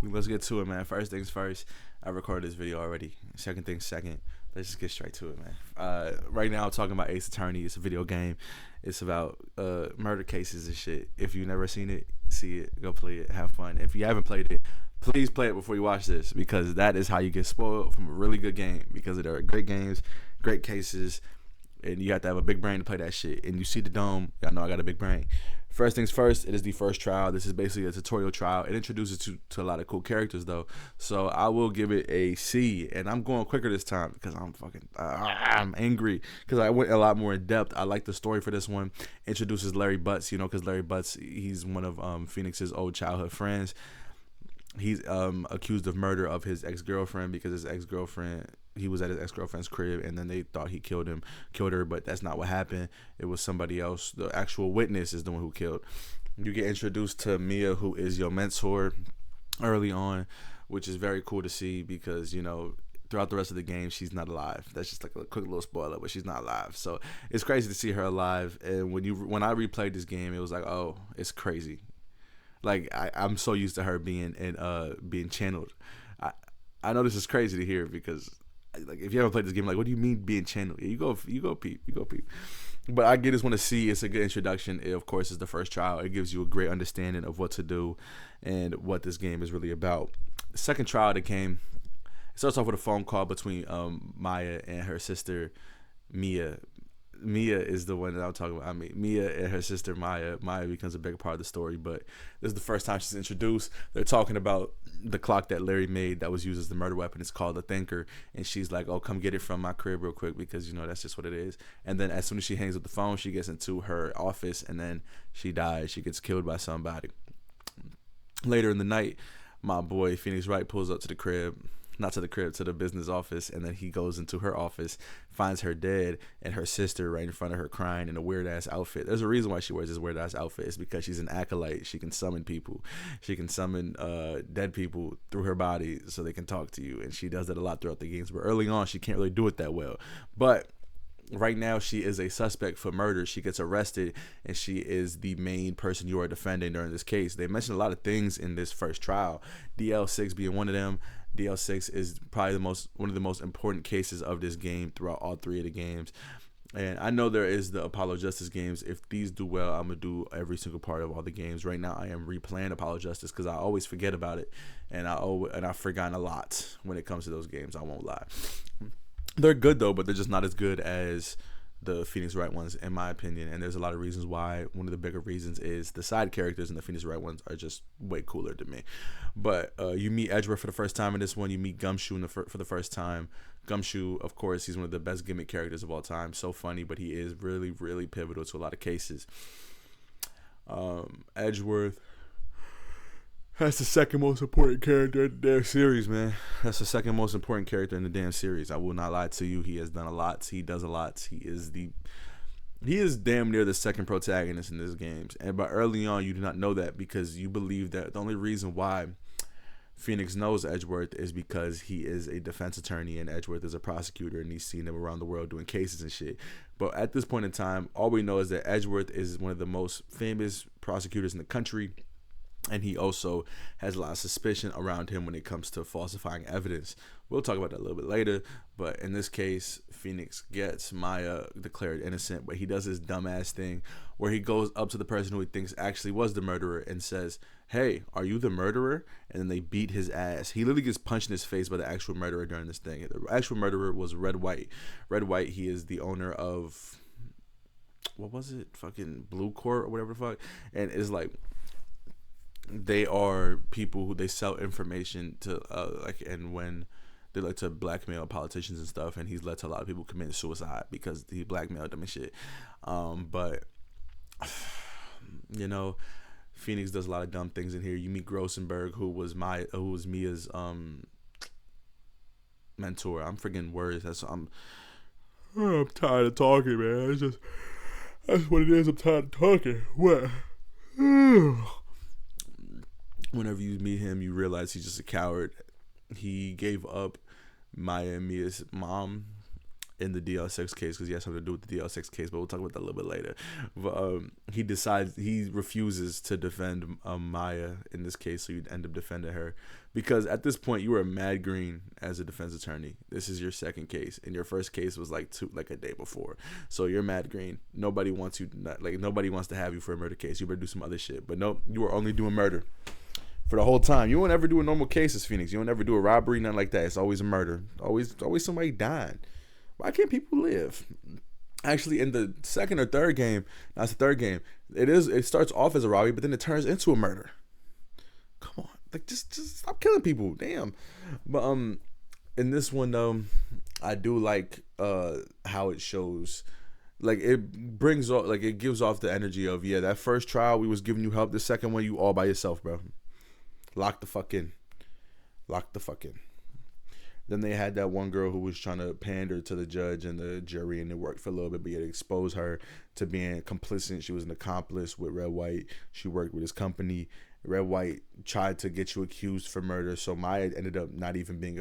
Let's get to it, man. First things first. I recorded this video already. Second things second. Let's just get straight to it, man. Right now, I'm talking about Ace Attorney. It's a video game. It's about murder cases and shit. If you've never seen it, see it. Go play it. Have fun. If you haven't played it, please play it before you watch this, because that is how you get spoiled from a really good game. Because there are great games, great cases, and you have to have a big brain to play that shit. And you see the dome. Y'all know I got a big brain. First things first, it is the first trial. This is basically a tutorial trial. It introduces to a lot of cool characters, though. So I will give it a C, and I'm going quicker this time because I'm angry because I went a lot more in depth. I like the story for this one. Introduces Larry Butts, because Larry Butts, he's one of Phoenix's old childhood friends. He's accused of murder of his ex-girlfriend because his ex-girlfriend, he was at his ex-girlfriend's crib, and then they thought he killed her, but that's not what happened. It was somebody else. The actual witness is the one who killed. You get introduced to Mia, who is your mentor early on, which is very cool to see because, throughout the rest of the game, she's not alive. That's just like a quick little spoiler, but she's not alive. So it's crazy to see her alive. And when I replayed this game, it was like, oh, it's crazy. Like I'm so used to her being channeled. I know this is crazy to hear because, like, if you haven't played this game, like, what do you mean being channeled? Yeah, you go peep. But I just want to see. It's a good introduction. It, of course, is the first trial. It gives you a great understanding of what to do and what this game is really about. The second trial that came, it starts off with a phone call between Maya and her sister Mia. Mia is the one that I'm talking about. I mean, Mia and her sister Maya. Maya becomes a big part of the story, but this is the first time she's introduced. They're talking about the clock that Larry made that was used as the murder weapon. It's called the Thinker, and she's like, "Oh, come get it from my crib real quick," because that's just what it is. And then as soon as she hangs up the phone, she gets into her office, and then she dies. She gets killed by somebody. Later in the night, my boy Phoenix Wright pulls up to the crib. Not to the crib, to the business office, and then he goes into her office, finds her dead, and her sister right in front of her crying in a weird ass outfit. There's a reason why she wears this weird ass outfit. It's because she's an acolyte. She can summon people. She can summon dead people through her body so they can talk to you, and she does that a lot throughout the games. But early on, she can't really do it that well. But right now, she is a suspect for murder. She gets arrested, and she is the main person you are defending during this case. They mentioned a lot of things in this first trial, DL6 being one of them. DL6 is probably one of the most important cases of this game throughout all three of the games. And I know there is the Apollo Justice games. If these do well, I'm going to do every single part of all the games. Right now, I am replaying Apollo Justice because I always forget about it. And I've forgotten a lot when it comes to those games. I won't lie. They're good, though, but they're just not as good as the Phoenix Wright ones, in my opinion. And there's a lot of reasons why. One of the bigger reasons is the side characters in the Phoenix Wright ones are just way cooler to me. But you meet Edgeworth for the first time in this one. You meet Gumshoe for the first time. Gumshoe, of course, he's one of the best gimmick characters of all time. So funny, but he is really, really pivotal to a lot of cases. Edgeworth, that's the second most important character in the damn series, man. That's the second most important character in the damn series. I will not lie to you. He has done a lot. He does a lot. He is damn near the second protagonist in these games. But early on, you do not know that because you believe that the only reason why Phoenix knows Edgeworth is because he is a defense attorney and Edgeworth is a prosecutor, and he's seen them around the world doing cases and shit. But at this point in time, all we know is that Edgeworth is one of the most famous prosecutors in the country. And he also has a lot of suspicion around him when it comes to falsifying evidence. We'll talk about that a little bit later. But in this case, Phoenix gets Maya declared innocent. But he does this dumbass thing where he goes up to the person who he thinks actually was the murderer and says, "Hey, are you the murderer?" And then they beat his ass. He literally gets punched in his face by the actual murderer during this thing. The actual murderer was Red White. Red White, he is the owner of, what was it? Fucking Blue Court or whatever the fuck. And it's like, they are people who they sell information to, and when they like to blackmail politicians and stuff, and he's led to a lot of people commit suicide because he blackmailed them and shit. But Phoenix does a lot of dumb things in here. You meet Grossenberg, who was Mia's mentor. I'm forgetting words. I'm tired of talking, man. That's what it is. I'm tired of talking. What? Whenever you meet him, you realize he's just a coward. He gave up Maya and Mia's mom in the DL6 case because he has something to do with the DL6 case, but we'll talk about that a little bit later. But he refuses to defend Maya in this case, so you'd end up defending her because at this point you were mad green as a defense attorney. This is your second case, and your first case was like a day before, so you're mad green. Nobody wants to have you for a murder case. You better do some other shit. But nope, you were only doing murder for the whole time. You won't ever do a normal cases, Phoenix. You won't ever do a robbery, nothing like that. It's always a murder. Always somebody dying. Why can't people live? Actually, in the second or third game, that's the third game. It starts off as a robbery, but then it turns into a murder. Come on, like just stop killing people. Damn. But in this one though, I do like how it shows. Like it brings off, like it gives off the energy of that first trial we was giving you help. The second one you all by yourself, bro. Lock the fuck in. Then they had that one girl who was trying to pander to the judge and the jury, and it worked for a little bit, but yet exposed her to being complicit. She was an accomplice with Red White. She worked with his company. Red White tried to get you accused for murder, so Maya ended up not even being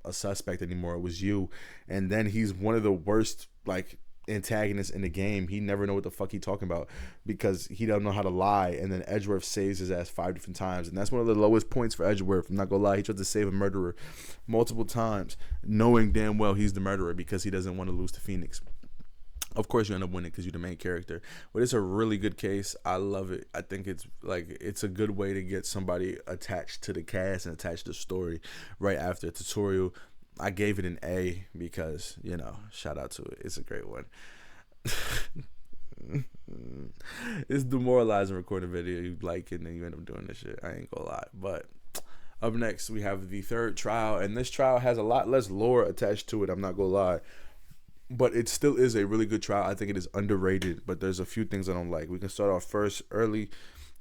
a suspect anymore. It was you. And then he's one of the worst, like, antagonist in the game. He never know what the fuck he talking about because he don't know how to lie, and then Edgeworth saves his ass 5 different times, and that's one of the lowest points for Edgeworth. I'm not gonna lie, he tried to save a murderer multiple times knowing damn well he's the murderer because he doesn't want to lose to Phoenix. Of course you end up winning because you're the main character, but it's a really good case. I love it. I think it's a good way to get somebody attached to the cast and attached to the story right after a tutorial. I gave it an A because, shout out to it. It's a great one. It's demoralizing recording a video you like it and then you end up doing this shit. I ain't gonna lie. But up next, we have the third trial. And this trial has a lot less lore attached to it. I'm not gonna lie. But it still is a really good trial. I think it is underrated. But there's a few things I don't like. We can start off early.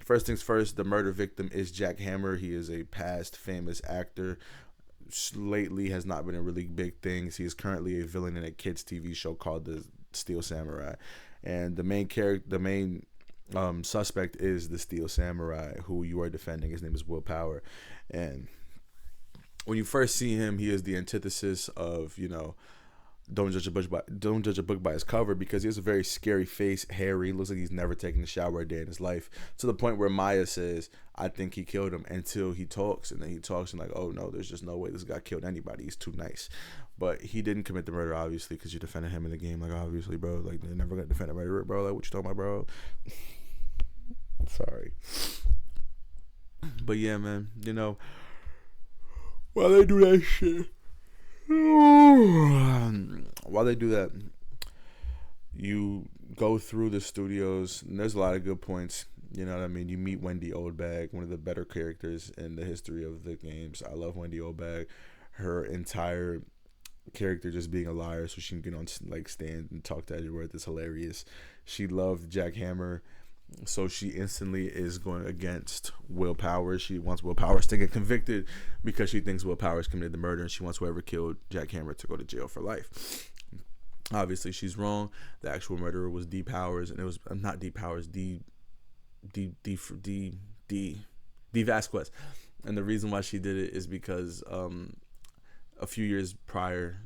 First things first, the murder victim is Jack Hammer. He is a past famous actor. Lately has not been in really big things. He is currently a villain in a kids TV show called The Steel Samurai, and the main suspect is the Steel Samurai who you are defending. His name is Will Power, and when you first see him, he is the antithesis of don't judge a book by his cover, because he has a very scary face, hairy, looks like he's never taken a shower a day in his life, to the point where Maya says, I think he killed him, until he talks, and then he talks and like, oh no, there's just no way this guy killed anybody, he's too nice. But he didn't commit the murder, obviously, because you defended him in the game. Like, obviously, bro, like, they're never gonna defend a murderer, bro. Like, what you talking about, bro? Sorry. But yeah, man, while they do that shit, while they do that, you go through the studios, and there's a lot of good points. You know what I mean? You meet Wendy Oldbag, one of the better characters in the history of the games. I love Wendy Oldbag. Her entire character just being a liar so she can get on stand and talk to Edgeworth is hilarious. She loved Jack Hammer, so she instantly is going against Will Powers. She wants Will Powers to get convicted because she thinks Will Powers committed the murder, and she wants whoever killed Jack Hammer to go to jail for life. Obviously, she's wrong. The actual murderer was D Powers, and it was not D Powers, D Vasquez. And the reason why she did it is because a few years prior,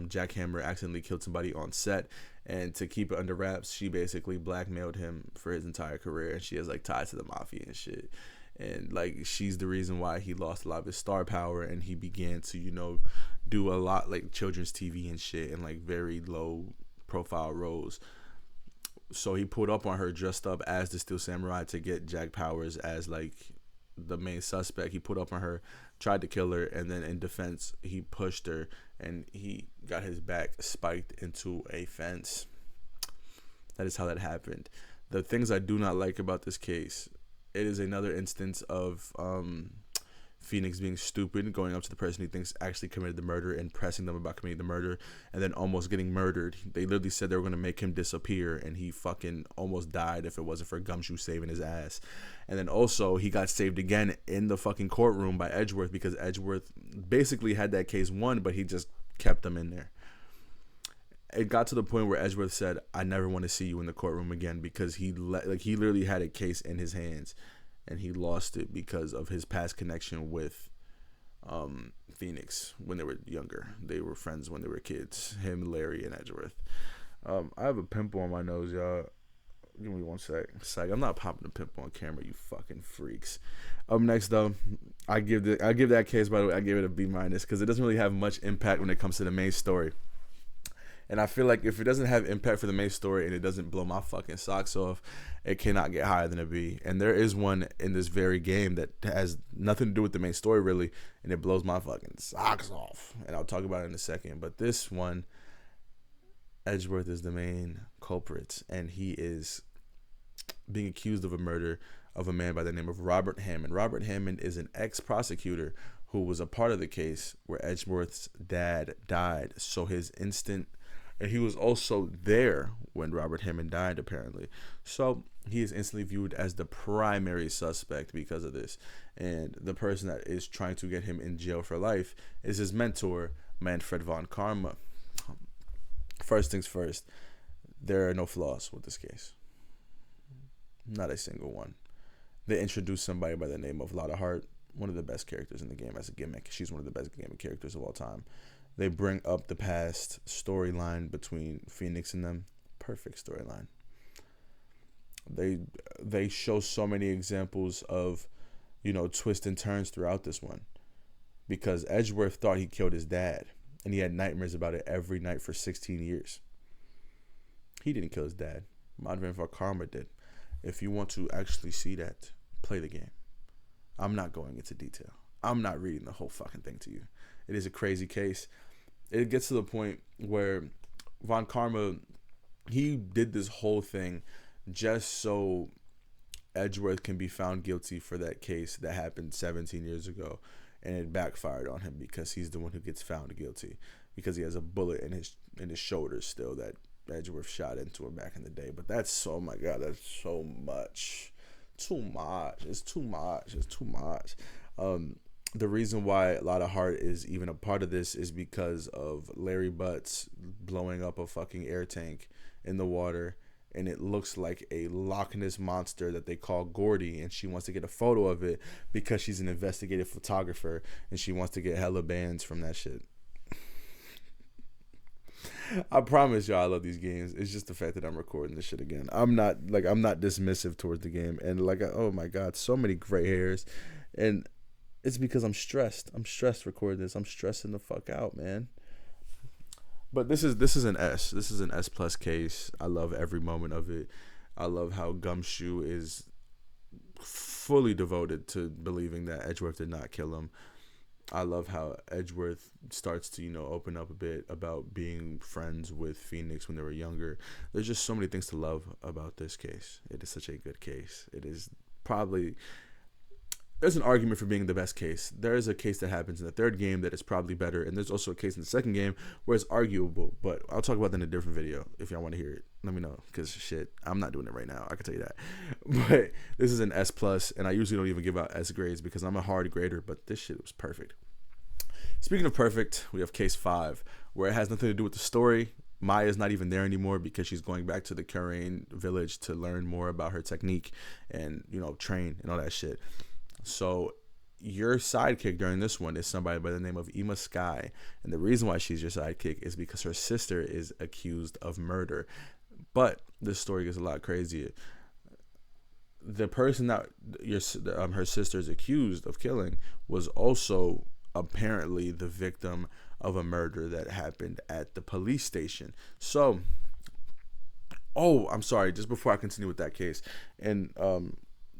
Jack Hammer accidentally killed somebody on set, and to keep it under wraps, she basically blackmailed him for his entire career, and she has ties to the mafia and shit. And she's the reason why he lost a lot of his star power, and he began to do a lot children's TV and shit, and very low profile roles. So he pulled up on her dressed up as the Steel Samurai to get Jack Powers as the main suspect. He put up on her, tried to kill her, and then in defense he pushed her and he got his back spiked into a fence. That is how that happened. The things I do not like about this case, it is another instance of Phoenix being stupid, going up to the person he thinks actually committed the murder and pressing them about committing the murder, and then almost getting murdered. They literally said they were going to make him disappear, and he fucking almost died if it wasn't for Gumshoe saving his ass. And then also he got saved again in the fucking courtroom by Edgeworth, because Edgeworth basically had that case won, but he just kept them in there. It got to the point where Edgeworth said, I never want to see you in the courtroom again, because he literally had a case in his hands, and he lost it because of his past connection with Phoenix when they were younger. They were friends when they were kids. Him, Larry, and Edgeworth. I have a pimple on my nose, y'all. Give me one sec. I'm not popping a pimple on camera, you fucking freaks. Up next, though, I give that case, by the way, I give it a B minus because it doesn't really have much impact when it comes to the main story. And I feel like if it doesn't have impact for the main story and it doesn't blow my fucking socks off, it cannot get higher than a B. And there is one in this very game that has nothing to do with the main story, really, and it blows my fucking socks off. And I'll talk about it in a second. But this one, Edgeworth is the main culprit, and he is being accused of a murder of a man by the name of Robert Hammond. Robert Hammond is an ex-prosecutor who was a part of the case where Edgeworth's dad died. So and he was also there when Robert Hammond died, apparently. So he is instantly viewed as the primary suspect because of this. And the person that is trying to get him in jail for life is his mentor, Manfred von Karma. First things first, there are no flaws with this case. Not a single one. They introduced somebody by the name of Lotta Hart, one of the best characters in the game as a gimmick. She's one of the best gimmick characters of all time. They bring up the past storyline between Phoenix and them. Perfect storyline. They show so many examples of, twists and turns throughout this one. Because Edgeworth thought he killed his dad. And he had nightmares about it every night for 16 years. He didn't kill his dad. Manfred von Karma did. If you want to actually see that, play the game. I'm not going into detail. I'm not reading the whole fucking thing to you. It is a crazy case. It gets to the point where Von Karma, he did this whole thing just so Edgeworth can be found guilty for that case that happened 17 years ago. And it backfired on him because he's the one who gets found guilty because he has a bullet in his shoulder still that Edgeworth shot into him back in the day. But that's, oh my God, that's so much. Too much. It's too much. It's too much. The reason why Lotta Hart is even a part of this is because of Larry Butts blowing up a fucking air tank in the water, and it looks like a Loch Ness monster that they call Gordy, and she wants to get a photo of it because she's an investigative photographer, and she wants to get hella bands from that shit. I promise y'all I love these games. It's just the fact that I'm recording this shit again. I'm not dismissive towards the game, and oh my God, so many gray hairs, and it's because I'm stressed. I'm stressed recording this. I'm stressing the fuck out, man. But this is an S. This is an S+ case. I love every moment of it. I love how Gumshoe is fully devoted to believing that Edgeworth did not kill him. I love how Edgeworth starts to, open up a bit about being friends with Phoenix when they were younger. There's just so many things to love about this case. It is such a good case. It is probably... There's an argument for being the best case. There is a case that happens in the third game that is probably better, and there's also a case in the second game where it's arguable, but I'll talk about that in a different video. If y'all want to hear it, let me know, because shit, I'm not doing it right now, I can tell you that. But this is an S+, and I usually don't even give out S grades because I'm a hard grader, but this shit was perfect. Speaking of perfect, we have case 5, where it has nothing to do with the story. Maya's not even there anymore because she's going back to the Kurain village to learn more about her technique and, train and all that shit. So your sidekick during this one is somebody by the name of Ima Sky. And the reason why she's your sidekick is because her sister is accused of murder. But this story gets a lot crazier. The person that her sister is accused of killing was also apparently the victim of a murder that happened at the police station. So, I'm sorry, just before I continue with that case. And,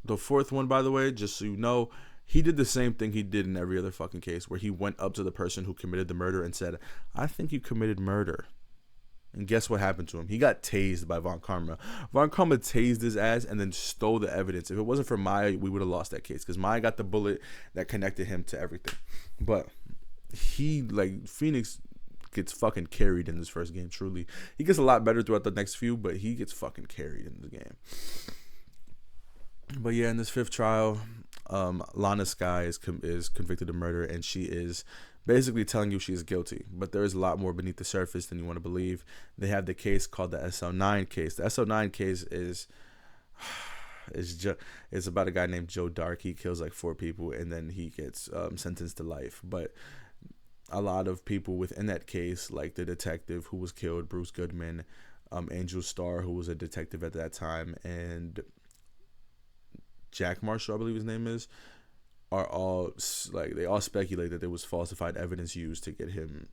the fourth one, by the way, just so you know, he did the same thing he did in every other fucking case where he went up to the person who committed the murder and said, I think you committed murder. And guess what happened to him? He got tased by Von Karma. Von Karma tased his ass and then stole the evidence. If it wasn't for Maya, we would have lost that case because Maya got the bullet that connected him to everything. But Phoenix gets fucking carried in this first game, truly. He gets a lot better throughout the next few, but he gets fucking carried in the game. But yeah, in this fifth trial, Lana Sky is convicted of murder, and she is basically telling you she is guilty. But there is a lot more beneath the surface than you want to believe. They have the case called the SL9 case. The SL9 case is it's about a guy named Joe Dark. He kills like 4 people and then he gets sentenced to life. But a lot of people within that case, like the detective who was killed, Bruce Goodman, Angel Starr, who was a detective at that time, and Jack Marshall, I believe his name is, are all like, they all speculate that there was falsified evidence used to get him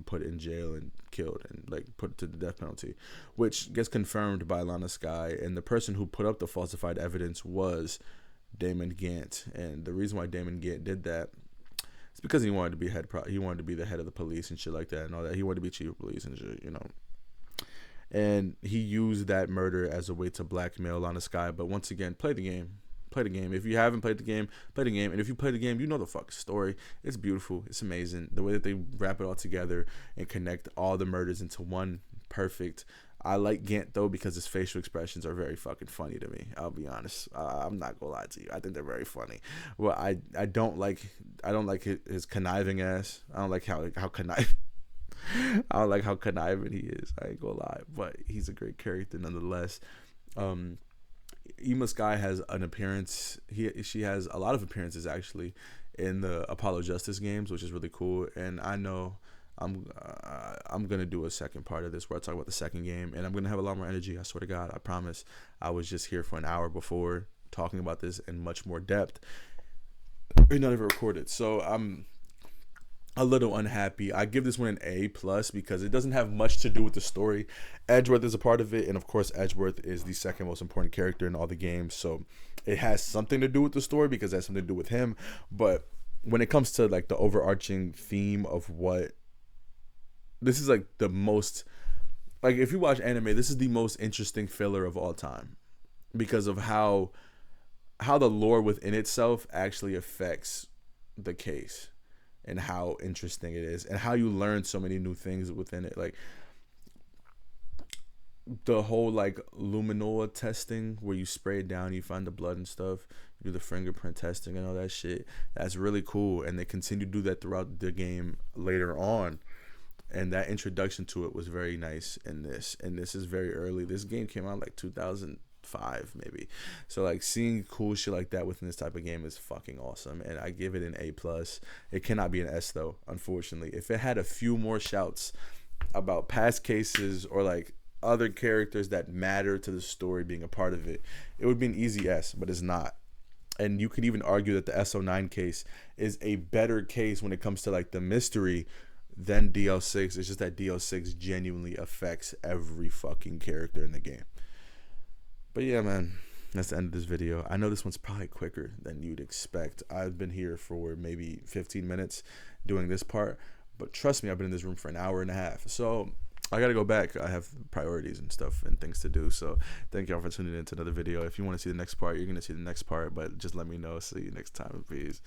put in jail and killed and like put to the death penalty, which gets confirmed by Lana Skye. And the person who put up the falsified evidence was Damon Gant. And the reason why Damon Gant did that is because he wanted to be he wanted to be the head of the police and shit like that and all that. He wanted to be chief of police and shit, you know. And he used that murder as a way to blackmail Lana Skye. But once again, play the game. Play the game. If you haven't played the game, play the game. And if you play the game, you know the fucking story. It's beautiful. It's amazing. The way that they wrap it all together and connect all the murders into one perfect. I like Gant though because his facial expressions are very fucking funny to me. I'll be honest. I'm not gonna lie to you. I think they're very funny. Well, I don't like his conniving ass. I don't like how conniving. I don't like how conniving he is. I ain't gonna lie, but he's a great character nonetheless. Yema Skye has an appearance. She has a lot of appearances actually in the Apollo Justice games, which is really cool. And I know I'm gonna do a second part of this where I talk about the second game, and I'm gonna have a lot more energy. I swear to God, I promise. I was just here for an hour before talking about this in much more depth. We're not even recorded, so I'm a little unhappy. I give this one an A+ because it doesn't have much to do with the story. Edgeworth is a part of it, and of course Edgeworth is the second most important character in all the games, so it has something to do with the story because it has something to do with him. But when it comes to like the overarching theme of what this is, like the most, like if you watch anime, this is the most interesting filler of all time because of how the lore within itself actually affects the case. And how interesting it is, and how you learn so many new things within it. Like the whole like Luminoa testing, where you spray it down, you find the blood and stuff. You do the fingerprint testing and all that shit. That's really cool, and they continue to do that throughout the game later on. And that introduction to it was very nice in this. And this is very early. This game came out like 2005 maybe, so like seeing cool shit like that within this type of game is fucking awesome, and I give it an A+. It cannot be an S though, unfortunately. If it had a few more shouts about past cases or like other characters that matter to the story being a part of it, it would be an easy S, but it's not. And you could even argue that the SO9 case is a better case when it comes to like the mystery than DL6. It's just that DL6 genuinely affects every fucking character in the game. But yeah, man, that's the end of this video. I know this one's probably quicker than you'd expect. I've been here for maybe 15 minutes doing this part, but trust me, I've been in this room for an hour and a half. So I gotta go back. I have priorities and stuff and things to do. So thank y'all for tuning in to another video. If you want to see the next part, you're gonna see the next part, but just let me know. See you next time. Peace.